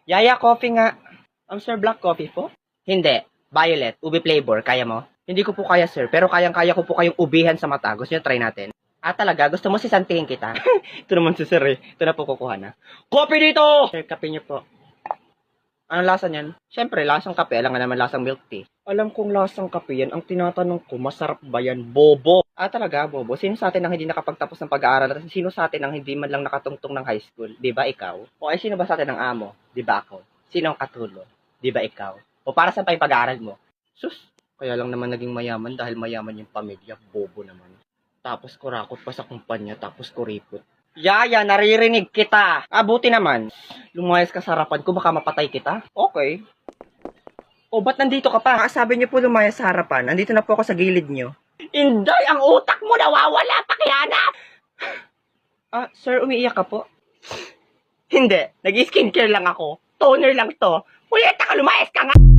Yaya, coffee nga. Sir, black coffee po? Hindi. Violet, ube flavor. Kaya mo? Hindi ko po kaya, sir. Pero kayang-kaya ko po kayong ubihan sa mata. Gusto nyo try natin? Ah, talaga? Gusto mo sisantihin kita? Ito naman si sir eh. Ito na po kukuha na. Coffee dito! Sir, kape nyo po. Anong lasa niyan? Siyempre, lasang kape. Alam nga naman lasang milk tea. Alam kong lasang kape yan. Ang tinatanong ko, masarap ba yan? Bobo! Ah, talaga, bobo? Sino sa atin ang hindi nakapagtapos ng pag-aaral? At sino sa atin ang hindi man lang nakatungtong ng high school? Di ba ikaw? O ay sino ba sa atin ang amo? Di ba ako? Sino ang katulo? Di ba ikaw? O para saan pa yung pag-aaral mo? Sus! Kaya lang naman naging mayaman dahil mayaman yung pamilya. Bobo naman. Tapos kurakot pa sa kumpanya, tapos kuripot. Yaya, naririnig kita. Buti naman. Lumayas ka sa harapan ko, baka mapatay kita. Okay. O, ba't nandito ka pa? Sabi niyo po lumayas sa harapan. Nandito na po ako sa gilid niyo. Inday, ang utak mo nawawala, pakihanap! Sir, umiiyak ka po? Hindi. Nag-skincare lang ako. Toner lang to. Puyeta ka, lumayas ka nga!